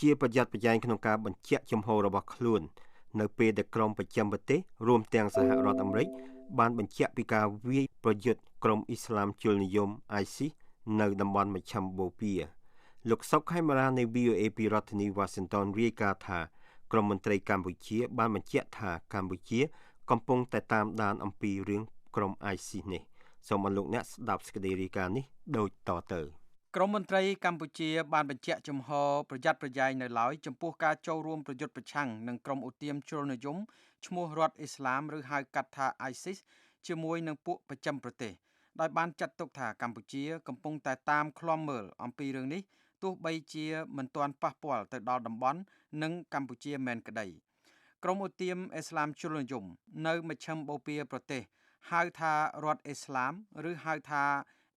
ជាប្រយ័ត្នប្រយែងក្នុងការបញ្ជាក់ជំហររបស់ខ្លួននៅពេលដែលក្រុមប្រចាំប្រទេសរួមទាំងសហរដ្ឋអាមេរិកបានបញ្ជាក់ពីការវាយប្រយុទ្ធក្រុមអ៊ីស្លាមជលនិយម ISIS នៅតំបន់មជ្ឈមបូព៌ាលោកសុកខេមរានៃ VOA ពីរដ្ឋធានី Washington រាយការណ៍ថាក្រមមន្ត្រីកម្ពុជាបានបញ្ជាក់ថាកម្ពុជាកំពុងតែតាមដានអំពីរឿងក្រុម ISIS នេះសូមអរលោកអ្នកស្ដាប់សេចក្តីរាយការណ៍នេះដូចតទៅក្រមមន្ត្រីកម្ពុជាបានបញ្ជាក់ចំហប្រយ័ត្នប្រយែងនៅឡើយចំពោះការចូលរួមប្រយុទ្ធប្រឆាំងនឹងក្រុមឧទាមជ្រុលនិយមឈ្មោះរដ្ឋអ៊ីស្លាមឬហៅកាត់ថា ISIS ជាមួយនឹងពួកប្រចាំប្រទេសដោយបានចាត់ទុកថាកម្ពុជាកំពុងតែតាមឃ្លាំមើលអំពីរឿងនេះទោះបីជាមិនទាន់ប៉ះពាល់ទៅដល់តំបន់និងកម្ពុជាមែនក្តីក្រុមឧទាមអ៊ីស្លាមជ្រុលនិយមនៅមជ្ឈមបូព៌ាប្រទេសហៅថារដ្ឋអ៊ីស្លាមឬហៅថា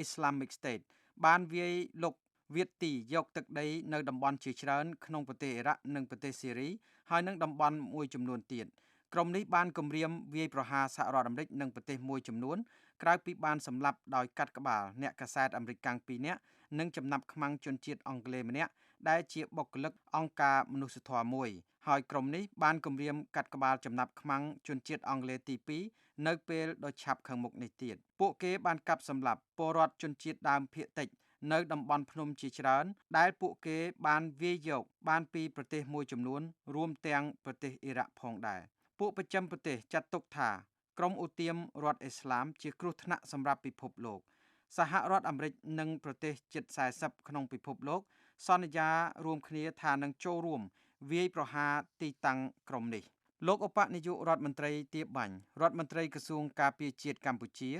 Islamic State បានវាយលុកវាទីយកទឹកដីនៅតំបន់ជាច្រើនក្នុងប្រទេសអ៊ីរ៉ាក់និងប្រទេសសេរីហើយនិងតំបន់មួយចំនួនទៀតក្រុមនេះបានគម្រាមវាយប្រហារសហរដ្ឋអាមេរិកនិងប្រទេសមួយចំនួនក្រៅពីបានសម្លាប់ដោយកាត់ក្បាលអ្នកកាសែតអាមេរិកកាំង2នាក់និងចំណាប់ខ្មាំងជនជាតិអង់គ្លេសម្នាក់ដែលជាបុគ្គលិកអង្គការមនុស្សធម៌មួយហើយក្រុមនេះបានគម្រាមកាត់ក្បាលចំណាប់ខ្មាំងជនជាតិអង់គ្លេសទី2នៅពេលដ៏ឆាប់ខាងមុខនេះទៀតពួកគេបានកាប់សម្លាប់ពលរដ្ឋជនជាតិដើមភាគតិចនៅតំបន់ភ្នំជាច្រើនដែលពួកគេបានវាយយកបានពីប្រទេសមួយចំនួនរួមទាំងប្រទេសអ៊ីរ៉ាក់ផងដែរពួកប្រចាំប្រទេសចាត់ទុកថាក្រុមឧទាមរដ្ឋអ៊ីស្លាមជាគ្រោះថ្នាក់សម្រាប់ពិភពលោកសហរដ្ឋអាមេរិកនិងប្រទេសជិត40ក្នុងពិភពលោកសន្យារួមគ្នាថានឹងចូលរួមវាយប្រហារទីតាំងក្រុមនេះលោកឧបនាយករដ្ឋមន្ត្រីទៀបបាញ់រដ្ឋមន្ត្រីក្រសួងការពារជាតិកម្ពុជា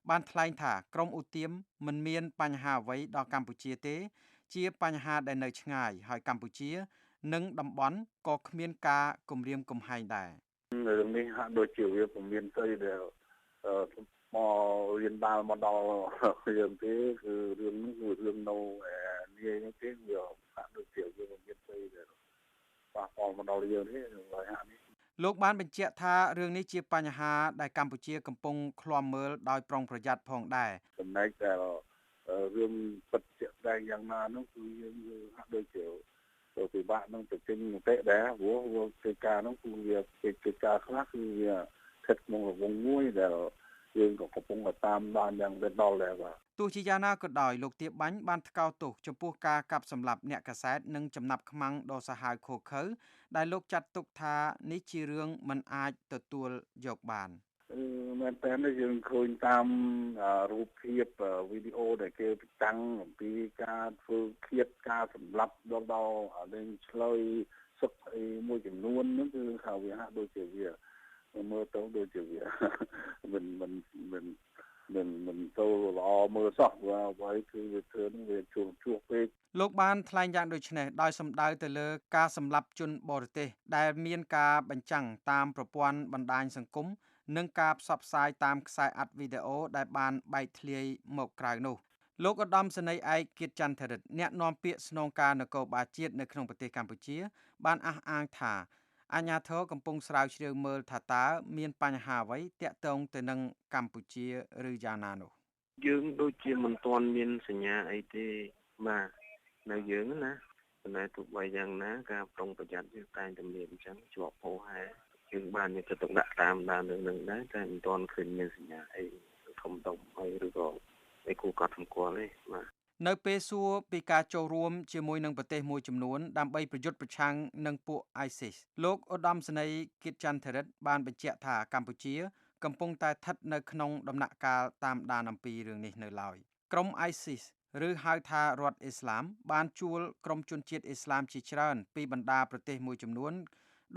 បានថ្លែងថាក្រមឧទាមមិនមានបញ្ហាអ្វីដល់កម្ពុជាទេជាបញ្ហាដែលនៅឆ្ងាយហើយកម្ពុជានិងតំបន់ក៏គ្មានការគំរាមកំហែងដែររឿងនេះហាក់ដូចជាវាពុំមានស្អីដែលមករៀនបានមកដល់យើងទេគឺរឿងនេះគឺរឿងនៅនាយនេះទេវាហាក់ដូចជាវាមិនមានស្អីដែលប៉ះពាល់មកដល់យើងទេហើយហាក់នេះលោកបានបញ្ជាក់ថារឿងនេះជាបញ្ហាដែលកម្ពុជាកំពុងឃ្លាំមើលដោយប្រុងប្រយ័ត្នផងដែរចំណែកតែរឿងពិតជាក់ស្ដែងយ៉ាងណានោះគឺយើងហាក់ដូចជាពិបាកនឹងទៅទិញមតិដែរព្រោះកិច្ចការនោះគឺវាកិច្ចការខ្លះគឺវាស្ថិតក្នុងរង្វង់មួយដែលយើងក៏កំពុងតែតាមដានយ៉ាងដិតដល់ដែរបាទទោះជាយ៉ាងណាក៏ដោយលោកទៀបបាញ់បានថ្កោលទោសចំពោះការកាប់សម្លាប់អ្នកកាសែតនិងចំណាប់ខ្មាំងដ៏សាហាវឃោរឃៅដែលលោកចាត់ទុកថានេះជារឿងមិនអាចទទួលយកបានមែនតើយើងឃើញតាមរូបភាពវីដេអូដែលគេតាំងអំពីការធ្វើឃាតការសម្លាប់ដល់លេងឆ្លើយសុខអីមួយចំនួននោះគឺថាវាហាក់ដូចជាវាមើលទៅដូចជាវាមិនទៅល្អមើលសោះព្រោះអ្វីគឺវាធ្វើនឹងវាជួសពេកលោកបានថ្លែងយ៉ាងដូចនេះដោយសំដៅទៅលើការសម្លាប់ជនបរទេសដែលមានការបញ្ចាំងតាមប្រព័ន្ធបណ្ដាញសង្គមនិងការផ្សព្វផ្សាយតាមខ្សែអាត់វីដេអូដែលបានបែកធ្លាយមកក្រៅនោះលោកឧត្តមសេនីយ៍ឯកគៀតចន្ទធរិតអ្នកនាំពាក្យស្នងការនគរបាលជាតិនៅក្នុងប្រទេសកម្ពុជាបានអះអាងថាអាជ្ញាធរកំពុងស្រាវជ្រាវមើលថាតើមានបញ្ហាអ្វីទាក់ទងទៅនឹងកម្ពុជាឬយ៉ាងណានោះយើងដូចជាមិនទាន់មានសញ្ញាអីទេបាទនៅយើងណាប៉ុន្តែទោះបីយ៉ាងណាការប្រុងប្រយ័ត្នយើងតែងតែមានអញ្ចឹងជាប់ហោហែយើងបានយកទៅដាក់តាមដានរឿងហ្នឹងដែរតែមិនទាន់ឃើញមានសញ្ញាអីធំដុំអីឬក៏អីគួរកត់សម្គាល់ទេបាទនៅពេលសួរពីការចូលរួមជាមួយនឹងប្រទេសមួយចំនួនដើម្បីប្រយុទ្ធប្រឆាំងនឹងពួក ISIS លោកឧត្តមសេនីយ៍គៀតចន្ទធរិតបានបញ្ជាក់ថាកម្ពុជាកំពុងតែស្ថិតនៅក្នុងដំណាក់កាលតាមដានអំពីរឿងនេះនៅឡើយក្រុម ISIS ឬហៅថារដ្ឋអ៊ីស្លាមបានជួលក្រុមជនជាតិអ៊ីស្លាមជាច្រើនពីបណ្ដាប្រទេសមួយចំនួន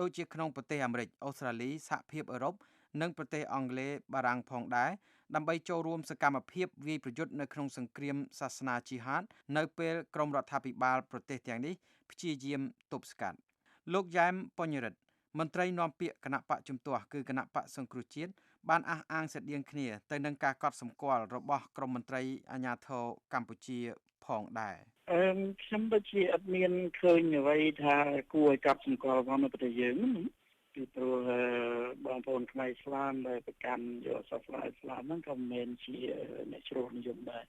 ដូចជាក្នុងប្រទេសអាមេរិកអូស្ត្រាលីសហភាពអឺរ៉ុបនិងប្រទេសអង់គ្លេសបារាំងផងដែរដើម្បីចូលរួមសកម្មភាពវាយប្រយុទ្ធនៅក្នុងសង្គ្រាមសាសនាជីហាតនៅពេលក្រមរដ្ឋាភិបាលប្រទេសទាំងនេះព្យាយាមទប់ស្កាត់លោកយ៉ែមពញ្ញរិទ្ធមន្ត្រីនាំពាក្យគណៈបកជំទាស់គឺគណៈបកសង្គ្រោះជាតិបានអះអាងស្តៀងគ្នាទៅនឹងការកត់សម្គាល់របស់ក្រមមន្ត្រីអាជ្ញាធរកម្ពុជាផងដែរខ្ញុំដូចជាអត់មានឃើញអ្វីថាគួរឲ្យកត់សម្គាល់របស់នៅប្រទេសយើងពីព្រោះបងប្អូនខ្មែរឥស្លាមដែលប្រកាន់យកសាសនាឥស្លាមហ្នឹងក៏មិនមែនជាអ្នកជ្រុលនិយមដែរ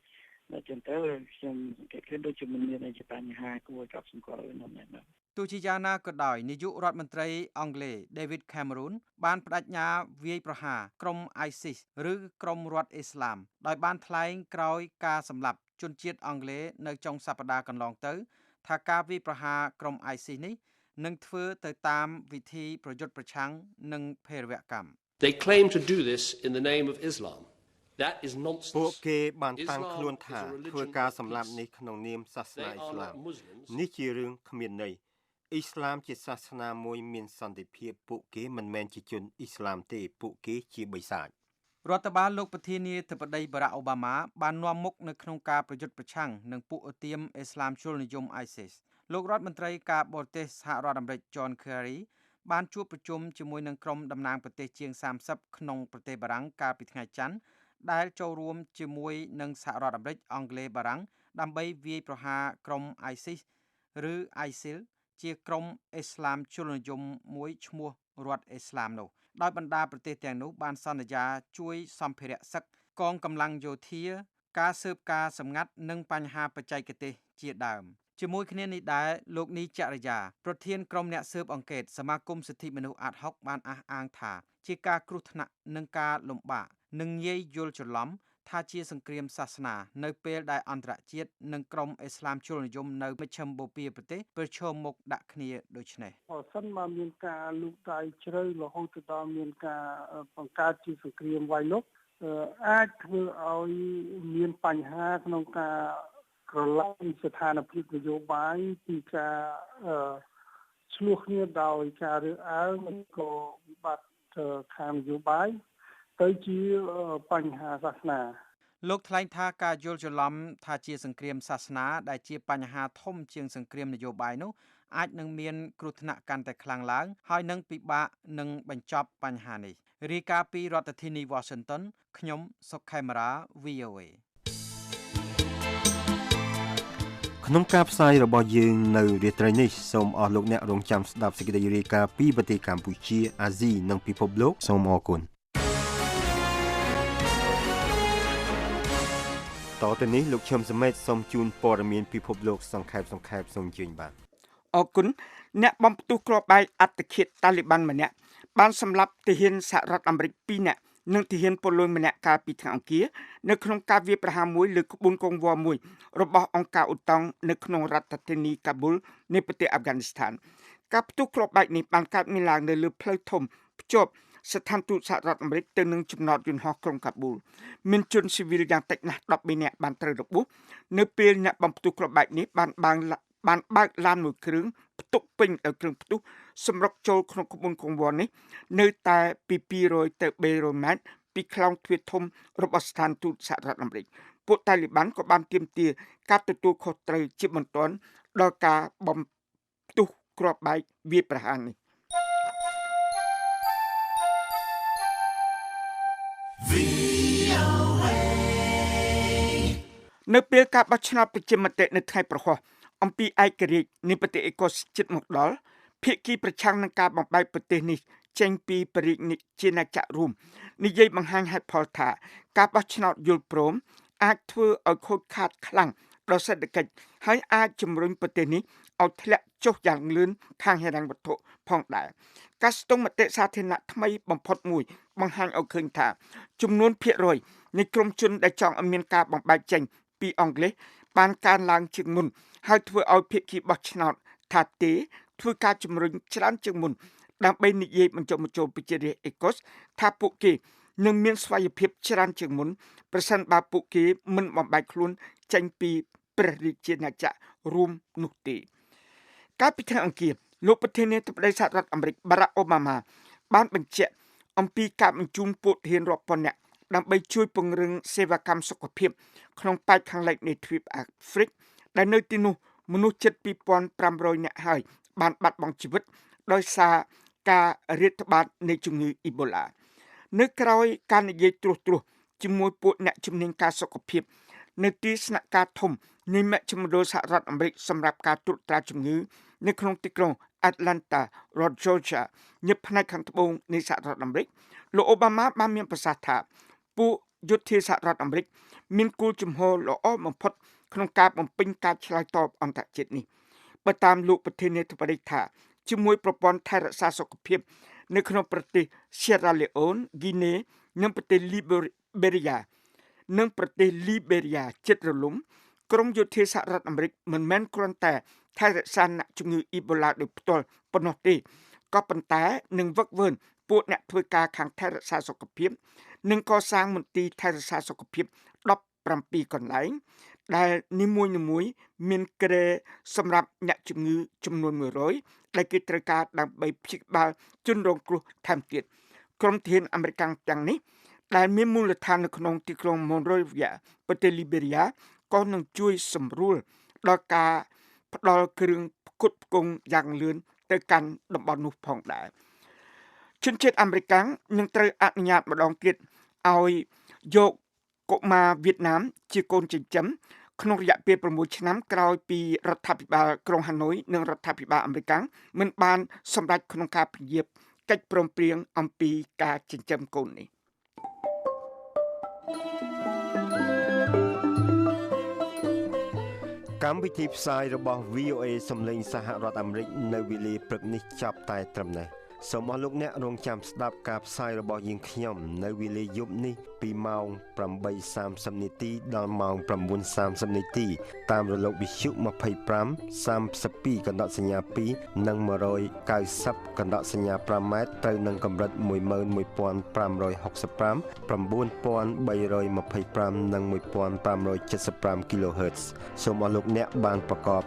តែចឹងទៅខ្ញុំគេឃើញដូចជាមិនមានអីជាបញ្ហាគួរឲ្យកត់សម្គាល់នោះដែរ ទោះជាយ៉ាងណាក៏ដោយនាយករដ្ឋមន្ត្រីអង់គ្លេស David Cameron បានបដិញ្ញាវាយប្រហារក្រុម ISIS ឬក្រុមរដ្ឋអ៊ីស្លាមដោយបានថ្លែងក្រោយការសម្លាប់ជនជាតិអង់គ្លេសនៅចុងសប្តាហ៍កន្លងទៅថាការវាយប្រហារក្រុម ISIS នេះនឹងធ្វើទៅតាមវិធីប្រយុទ្ធប្រឆាំងនឹងភេរវកម្ម They claim to do this in the name of Islam. That is nonsense. ពួកគេបានតាំងខ្លួនថាធ្វើការសម្លាប់នេះក្នុងនាមសាសនាអ៊ីស្លាមនេះជារឿងគ្មានន័យអ៊ីស្លាមជាសាសនាមួយមានសន្តិភាពពួកគេមិនមែនជាជនអ៊ីស្លាមទេពួកគេជាបិសាចរដ្ឋបាលលោកប្រធានាធិបតីបារ៉ាក់អូបាម៉ាបាននាំមុខនៅក្នុងការប្រយុទ្ធប្រឆាំងនឹងពួកឧទាមអ៊ីស្លាមជ្រុលនិយម ISIS លោករដ្ឋមន្ត្រីការបរទេសសហរដ្ឋអាមេរិក John Kerry បានជួបប្រជុំជាមួយនឹងក្រុមតំណាងប្រទេសជាង30ក្នុងប្រទេសបារាំងកាលពីថ្ងៃច័ន្ទដែលចូលរួមជាមួយនឹងសហរដ្ឋអាមេរិកអង់គ្លេសបារាំងដើម្បីវាយប្រហារក្រុម ISIS ឬ ISIL ជាក្រុមអ៊ីស្លាមជ្រុលនិយមមួយឈ្មោះរដ្ឋអ៊ីស្លាមនោះដោយបណ្ដាប្រទេសទាំងនោះបានសន្យាជួយសម្ភារៈសឹកកងកម្លាំងយោធាការស៊ើបការសម្ងាត់និងបញ្ហាបច្ចេកទេសជាដើមជាមួយគ្នានេះដែរលោកនីចរិយាប្រធានក្រុមអ្នកស៊ើបអង្កេតសមាគមសិទ្ធិមនុស្សអាត60បានអះអាងថាជាការគ្រោះថ្នាក់និងការលំបាកនិងងាយយល់ច្រឡំថាជាសង្គ្រាមសាសនានៅពេលដែលអន្តរជាតិនិងក្រុមអ៊ីស្លាមជ្រុលនិយមនៅមជ្ឈិមបូព៌ាប្រទេសប្រឈមមុខដាក់គ្នាដូចនេះបើសិនមកមានការលូកដៃជ្រៅរហូតដល់មានការបង្កើតជាសង្គ្រាមវាយលុកអាចធ្វើឲ្យមានបញ្ហាក្នុងការក្រឡែងស្ថានភាពនយោបាយពីការឆ្លោះគ្នាដោយការរើសអើងនិងក៏វិបត្តិខាងនយោបាយទៅជាបញ្ហាសាសនាលោកថ្លែងថាការយល់ច្រឡំថាជាសង្គ្រាមសាសនាដែលជាបញ្ហាធំជាងសង្គ្រាមនយោបាយនោះអាចនឹងមានគ្រោះថ្នាក់កាន់តែខ្លាំងឡើងហើយនឹងពិបាកនឹងបញ្ចប់បញ្ហានេះរាយការណ៍ពីរដ្ឋធានី Washington ខ្ញុំសុកខេមរា VOA ក្នុងការផ្សាយរបស់យើងនៅរាត្រីនេះសូមអស់លោកអ្នករងចាំស្ដាប់សេចក្តីរាយការណ៍ពីប្រទេសកម្ពុជាអាស៊ីនិងពិភពលោកសូមអរគុណតទៅនេះលោកឈឹមសមេតសូមជូនព័ត៌មានពិភពលោកសង្ខេបសូមជើញបាទអរគុណអ្នកបំផ្ទុះគ្រាប់បែកអត្តឃាតតាលីប៊ាន់ម្នាក់បានសម្លាប់ទាហានសហរដ្ឋអាមេរិក2នាក់និងទាហានពលរដ្ឋម្នាក់កាលពីថ្ងៃអង្គារនៅក្នុងការវាយប្រហារមួយលើក្បួនកងវ៉មួយរបស់អង្គការឧតង់នៅក្នុងរដ្ឋធានីកាប៊ុលនៃប្រទេសអាហ្វហ្គានីស្ថានការផ្ទុះគ្រាប់បែកនេះបានកើតមានឡើងនៅលើផ្លូវធំភ្ជាប់ស្ថានទូតសហរដ្ឋអាមេរិកទៅនឹងចំណតយន្តហោះក្រុងកាប៊ុលមានជនស៊ីវិលយ៉ាងតិចណាស់13នាក់បានត្រូវរបួសនៅពេលអ្នកបំផ្ទុះគ្រាប់បែកនេះបានបើកឡានមួយគ្រឿងផ្ទុកពេញដោយគ្រឿងផ្ទុះសម្រុកចូលក្នុងក្បួនកង្វល់នេះនៅតែពី200ទៅ300ម៉ែត្រពីខ្លោងទ្វារធំរបស់ស្ថានទូតសហរដ្ឋអាមេរិកពួកតាលីប៊ាន់ក៏បានទាមទារការទទួលខុសត្រូវជាបន្ទាន់ដល់ការបំផ្ទុះគ្រាប់បែកវាយប្រហារនេះនៅពេលការបោះឆ្នោតប្រជាមតិនៅថ្ងៃប្រហោះអំពីឯករាជ្យនៃប្រទេសអេកូសជិតមកដល់ភាគីប្រឆាំងនឹងការបំបែកប្រទេសនេះចេញពីបរិយាជាណាចក្ររួមនិយាយបង្ហាញហេតុផលថាការបោះឆ្នោតយល់ព្រមអាចធ្វើឲ្យខូចខាតខ្លាំងដល់សេដ្ឋកិច្ចហើយអាចជំរុញប្រទេសនេះឲ្យធ្លាក់ចុះយ៉ាងលឿនខាងហិរញ្ញវត្ថុផងដែរការស្ទង់មតិសាធារណៈថ្មីបំផុតមួយបង្ហាញឲ្យឃើញថាចំនួនភាគរយនៃក្រុមជនដែលចង់ឲ្យមានការបំបែកចេញពីអង់គ្លេសបានកើនឡើងជាងមុនហើយធ្វើឲ្យភាគីបោះឆ្នោតថាទេធ្វើការជំរុញច្រើនជាងមុនដើម្បីនិយាយបញ្ចុះបញ្ចូលប្រជារាស្ត្រអេកូសថាពួកគេនឹងមានស្វ័យភាពច្រើនជាងមុនប្រសិនបើពួកគេមិនបំបែកខ្លួនចេញពីព្រះរាជាណាចក្ររួមនោះទេកាលពីថ្ងៃអង្គារលោកប្រធានាធិបតីសហរដ្ឋអាមេរិកបារ៉ាក់អូបាម៉ាបានបញ្ជាក់អំពីការបញ្ជូនពួកទាហានរាប់ពាន់នាក់ដើម្បីជួយពង្រឹងសេវាកម្មសុខភាពក្នុងប៉ែកខាងលិចនៃទ្វីបអាហ្វ្រិកដែលនៅទីនោះមនុស្សជិត 2,500 នាក់ហើយបានបាត់បង់ជីវិតដោយសារការរាតត្បាតនៃជំងឺអ៊ីបូឡានៅក្រៅការនិយាយត្រួសជាមួយពួកអ្នកជំនាញការសុខភាពនៅទីស្នាក់ការធំនៃមជ្ឈមណ្ឌលសហរដ្ឋអាមេរិកសម្រាប់ការត្រួតត្រាជំងឺនៅក្នុងទីក្រុង Atlanta រដ្ឋ Georgia នៅផ្នែកខាងត្បូងនៃសហរដ្ឋអាមេរិកលោកអូបាម៉ាបានមានប្រសាសន៍ថាពួកយោធាសហរដ្ឋអាមេរិកមានគោលជំហរល្អបំផុតក្នុងការបំពេញការឆ្លើយតបអន្តរជាតិនេះ បើតាមលោកប្រធានាធិបតីថាជាមួយប្រព័ន្ធថែរក្សាសុខភាពនៅក្នុងប្រទេស Sierra Leone, Guinea និងប្រទេស Liberia និងប្រទេស Liberia ជិតរលំក្រមយោធាសហរដ្ឋអាមេរិកមិនមែនគ្រាន់តែថែរក្សាអ្នកជំងឺអ៊ីបូឡាដោយផ្ទាល់ប៉ុណ្ណោះទេក៏ប៉ុន្តែនឹងវឹកវើពួកអ្នកធ្វើការខាងថែរក្សាសុខភាពនិងកសាងមន្ទីរថែរក្សាសុខភាព17កន្លែងដែលនីមួយៗមានគ្រែសម្រាប់អ្នកជំងឺចំនួន100ដែលគេត្រូវការដើម្បីព្យាបាលជនរងគ្រោះថែមទៀតក្រុមធានអាមេរិកទាំងនេះដែលមានមូលដ្ឋាននៅក្នុងទីក្រុង Monrovia ប្រទេស Liberia ក៏នឹងជួយសម្រួលដល់ការផ្ដល់គ្រឿងផ្គត់ផ្គង់យ៉ាងលឿនទៅកាន់តំបន់នោះផងដែរជនជាតិអាមេរិកនឹងត្រូវអនុញ្ញាតម្ដងទៀតឲ្យយកកុមារវៀតណាមជាកូនចិញ្ចឹមក្នុងរយៈពេល6ឆ្នាំក្រោយពីរដ្ឋាភិបាលក្រុងហាណូយនិងរដ្ឋាភិបាលអាមេរិកមិនបានសម្រេចក្នុងការពន្យាបកិច្ចព្រមព្រៀងអំពីការចិញ្ចឹមកូននេះកម្មវិធីផ្សាយរបស់ VOA សំឡេងសហរដ្ឋអាមេរិកនៅវេលាព្រឹកនេះចាប់តែត្រឹមនេះសូមអរលោកអ្នករងចាំស្ដាប់ការផ្សាយរបស់យើងខ្ញុំនៅវេលាយប់នេះពីម៉ោង 8:30 នាទីដល់ម៉ោង 9:30 នាទីតាមរលកវិទ្យុ25 32កណ្ដកសញ្ញា2និង190កណ្ដកសញ្ញា5ម៉ែត្រត្រូវនឹងកម្រិត 11565 9325 និង 1575 kHz សូមអរលោកអ្នកបានប្រកប